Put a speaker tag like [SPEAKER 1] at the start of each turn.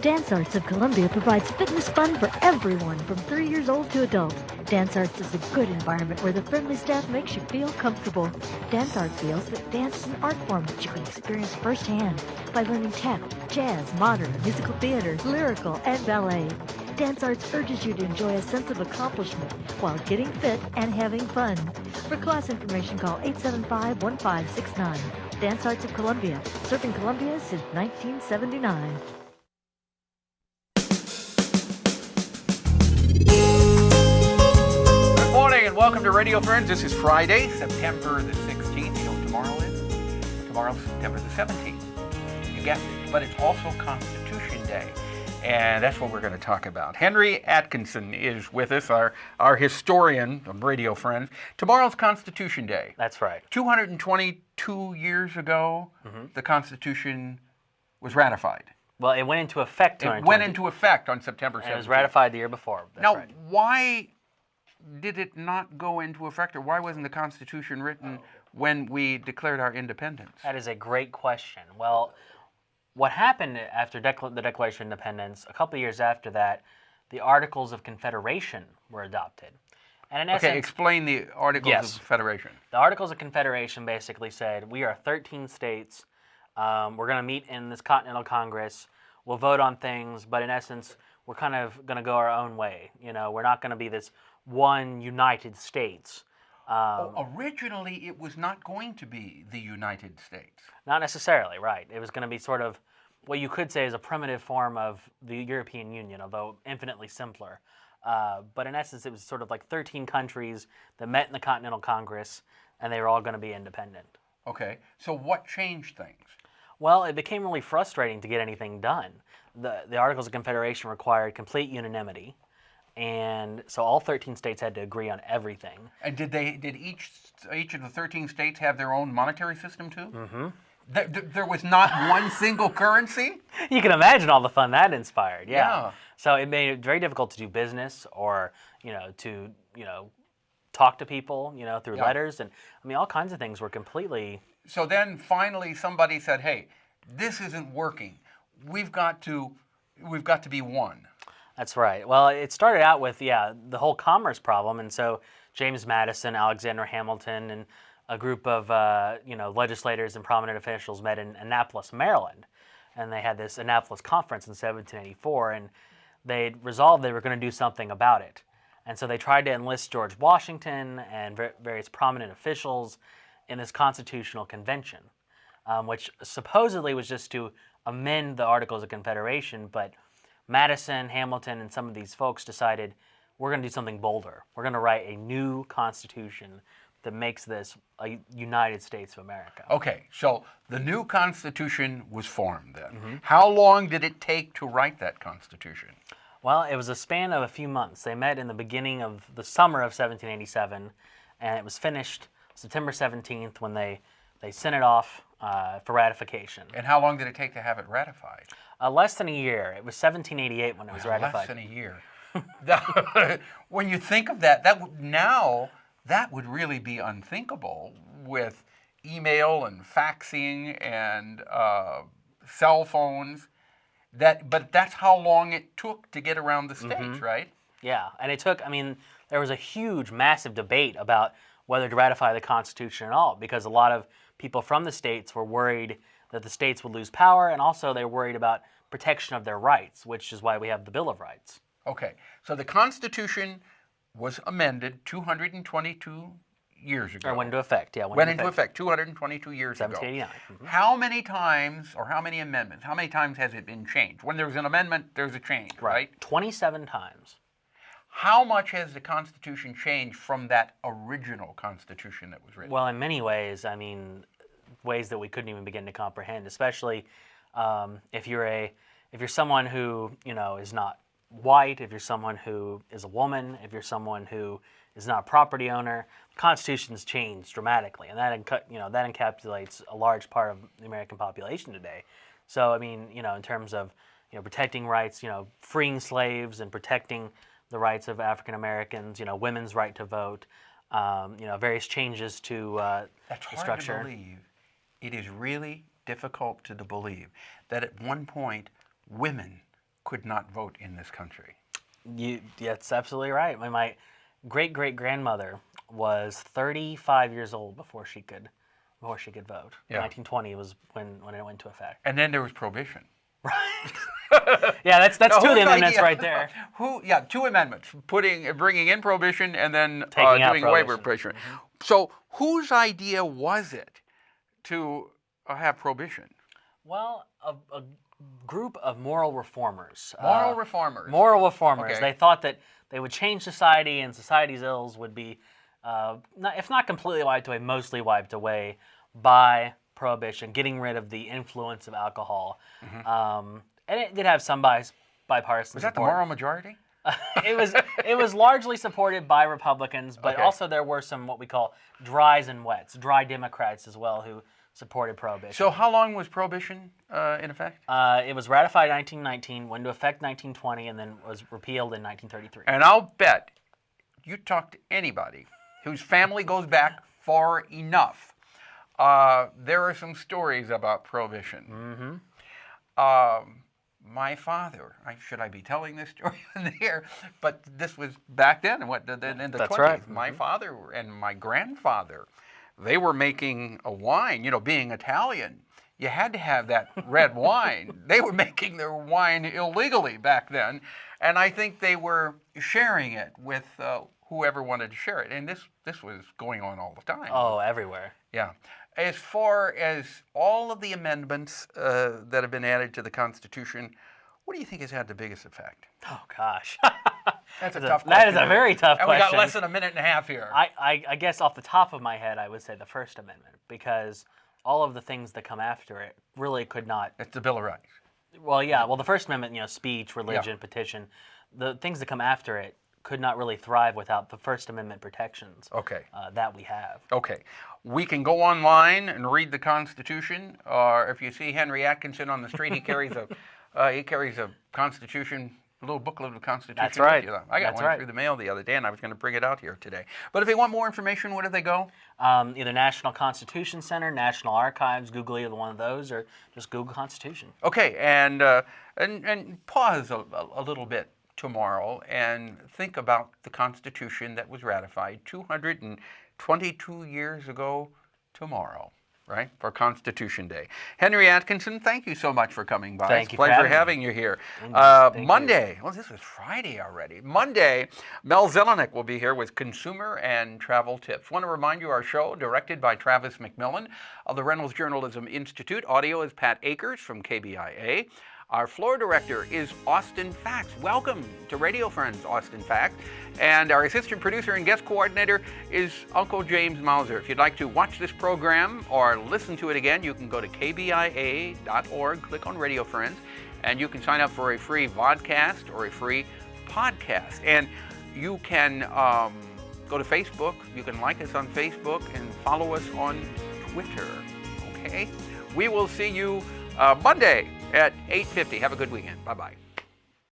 [SPEAKER 1] Dance Arts of Columbia provides fitness fun for everyone from 3 years old to adult. Dance Arts is a good environment where the friendly staff makes you feel comfortable. Dance Arts feels that dance is an art form that you can experience firsthand by learning tap, jazz, modern, musical theater, lyrical, and ballet. Dance Arts urges you to enjoy a sense of accomplishment while getting fit and having fun. For class information, call 875-1569. Dance Arts of Columbia, serving Columbia since 1979.
[SPEAKER 2] Good morning and welcome to Radio Friends. This is Friday, September the 16th. You know what tomorrow is? Tomorrow's September the 17th. You guessed it. But it's also Constitution Day. And that's what we're going to talk about. Henry Atkinson is with us, our historian of Radio Friends. Tomorrow's Constitution Day.
[SPEAKER 3] That's right.
[SPEAKER 2] 222 years ago, the Constitution was ratified.
[SPEAKER 3] Well, it went into effect.
[SPEAKER 2] It went into effect on September 17th.
[SPEAKER 3] It was ratified the year before. That's
[SPEAKER 2] now,
[SPEAKER 3] right.
[SPEAKER 2] Why did it not go into effect, or why wasn't the Constitution written when we declared our independence?
[SPEAKER 3] That is a great question. Well, what happened after the Declaration of Independence, a couple of years after that, the Articles of Confederation were adopted. And in essence,
[SPEAKER 2] explain the Articles of Confederation.
[SPEAKER 3] The Articles of Confederation basically said, we are 13 states, we're going to meet in this Continental Congress, we'll vote on things, but in essence, we're kind of going to go our own way. You know, we're not going to be this one United States.
[SPEAKER 2] Originally, it was not going to be the United States.
[SPEAKER 3] Not necessarily, right. It was going to be sort of what you could say is a primitive form of the European Union, although infinitely simpler. But in essence, it was sort of like 13 countries that met in the Continental Congress, and they were all going to be independent.
[SPEAKER 2] Okay, so what changed things?
[SPEAKER 3] Well, it became really frustrating to get anything done. The Articles of Confederation required complete unanimity, and so all 13 states had to agree on everything.
[SPEAKER 2] And did each of the 13 states have their own monetary system too? Mm-hmm. There was not one single currency?
[SPEAKER 3] You can imagine all the fun that inspired, yeah. So it made it very difficult to do business or, to talk to people, through letters. And, I mean, all kinds of things were completely...
[SPEAKER 2] So then finally somebody said, hey, this isn't working. We've got to be one.
[SPEAKER 3] That's right. Well, it started out with, the whole commerce problem. And so James Madison, Alexander Hamilton, and a group of, legislators and prominent officials met in Annapolis, Maryland. And they had this Annapolis Conference in 1784, and they resolved they were going to do something about it. And so they tried to enlist George Washington and various prominent officials in this constitutional convention, which supposedly was just to amend the Articles of Confederation, but Madison, Hamilton, and some of these folks decided we're going to do something bolder. We're going to write a new constitution that makes this a United States of America.
[SPEAKER 2] Okay, so the new Constitution was formed then. Mm-hmm. How long did it take to write that Constitution?
[SPEAKER 3] Well, it was a span of a few months. They met in the beginning of the summer of 1787, and it was finished September 17th when they sent it off for ratification.
[SPEAKER 2] And how long did it take to have it ratified?
[SPEAKER 3] Less than a year. It was 1788 when it was ratified.
[SPEAKER 2] Less than a year. When you think of that, that would really be unthinkable with email and faxing and cell phones. But that's how long it took to get around the states, right?
[SPEAKER 3] Yeah, and there was a huge, massive debate about whether to ratify the Constitution at all, because a lot of people from the states were worried that the states would lose power, and also they were worried about protection of their rights, which is why we have the Bill of Rights.
[SPEAKER 2] Okay, so the Constitution was amended 222 years ago.
[SPEAKER 3] Or went into effect,
[SPEAKER 2] Went into effect 222 years ago.
[SPEAKER 3] 1789. Mm-hmm.
[SPEAKER 2] How many times, or how many amendments, how many times has it been changed? When there's an amendment, there's a change, right?
[SPEAKER 3] 27 times.
[SPEAKER 2] How much has the Constitution changed from that original Constitution that was written?
[SPEAKER 3] Well, in many ways, ways that we couldn't even begin to comprehend, especially if you're someone who, is not white, if you're someone who is a woman, if you're someone who is not a property owner, the Constitution's changed dramatically, and that encapsulates a large part of the American population today. So, in terms of, protecting rights, freeing slaves and protecting the rights of African Americans, women's right to vote, various changes to the structure.
[SPEAKER 2] That's hard to believe. It is really difficult to believe that at one point women could not vote in this country.
[SPEAKER 3] That's absolutely right. My great-great-grandmother was 35 years old before she could vote.
[SPEAKER 2] Yeah.
[SPEAKER 3] 1920 was when it went into effect.
[SPEAKER 2] And then there was prohibition.
[SPEAKER 3] Right. Yeah, that's two of the amendments right there.
[SPEAKER 2] Two amendments, bringing in prohibition and then
[SPEAKER 3] Taking out
[SPEAKER 2] doing away with
[SPEAKER 3] prohibition.
[SPEAKER 2] prohibition. So whose idea was it to have prohibition?
[SPEAKER 3] Well, a group of moral reformers.
[SPEAKER 2] Moral reformers.
[SPEAKER 3] Moral reformers.
[SPEAKER 2] Okay.
[SPEAKER 3] They thought that they would change society, and society's ills would be, if not completely wiped away, mostly wiped away by prohibition, getting rid of the influence of alcohol. And it did have some bipartisan
[SPEAKER 2] Was that the
[SPEAKER 3] support.
[SPEAKER 2] moral majority?
[SPEAKER 3] It was largely supported by Republicans, but
[SPEAKER 2] Okay.
[SPEAKER 3] also there were some what we call dries and wets, dry Democrats as well, who supported prohibition.
[SPEAKER 2] So how long was prohibition in effect?
[SPEAKER 3] It was ratified in 1919, went into effect 1920, and then was repealed in 1933.
[SPEAKER 2] And I'll bet you talk to anybody whose family goes back far enough. There are some stories about prohibition. My father, should I be telling this story in here? But this was back then, in the
[SPEAKER 3] That's
[SPEAKER 2] 20s.
[SPEAKER 3] right.
[SPEAKER 2] My father and my grandfather, they were making a wine. You know, being Italian, you had to have that red wine. They were making their wine illegally back then, and I think they were sharing it with whoever wanted to share it. And this was going on all the time.
[SPEAKER 3] Oh, everywhere.
[SPEAKER 2] Yeah. As far as all of the amendments that have been added to the Constitution, what do you think has had the biggest effect?
[SPEAKER 3] Oh, gosh.
[SPEAKER 2] That's a tough question.
[SPEAKER 3] That is a very tough
[SPEAKER 2] and
[SPEAKER 3] question.
[SPEAKER 2] we got less than a minute and a half here.
[SPEAKER 3] I guess off the top of my head, I would say the First Amendment, because all of the things that come after it really could not.
[SPEAKER 2] It's the Bill of Rights.
[SPEAKER 3] Well, yeah. Well, the First Amendment, speech, religion, petition, the things that come after it could not really thrive without the First Amendment protections that we have.
[SPEAKER 2] Okay. We can go online and read the Constitution, or if you see Henry Atkinson on the street, he carries a Constitution, a little booklet of the Constitution.
[SPEAKER 3] That's right.
[SPEAKER 2] with you. I got
[SPEAKER 3] That's
[SPEAKER 2] one
[SPEAKER 3] right.
[SPEAKER 2] through the mail the other day, and I was going to bring it out here today. But if they want more information, where do they go?
[SPEAKER 3] Either National Constitution Center, National Archives, Google either one of those, or just Google Constitution.
[SPEAKER 2] Okay, and pause a little bit tomorrow and think about the Constitution that was ratified 222 years ago tomorrow, right, for Constitution Day. Henry Atkinson, thank you so much for coming by.
[SPEAKER 3] Thank
[SPEAKER 2] it's
[SPEAKER 3] you
[SPEAKER 2] a
[SPEAKER 3] for
[SPEAKER 2] pleasure
[SPEAKER 3] having
[SPEAKER 2] having you here.
[SPEAKER 3] Thank
[SPEAKER 2] Monday, well, this is Friday already. Monday, Mel Zelenik will be here with consumer and travel tips. Want to remind you our show, directed by Travis McMillan of the Reynolds Journalism Institute. Audio is Pat Akers from KBIA. Our floor director is Austin Fax. Welcome to Radio Friends, Austin Fax. And our assistant producer and guest coordinator is Uncle James Mauser. If you'd like to watch this program or listen to it again, you can go to kbia.org, click on Radio Friends, and you can sign up for a free vodcast or a free podcast. And you can go to Facebook. You can like us on Facebook and follow us on Twitter. Okay? We will see you Monday at 8:50. Have a good weekend. Bye-bye.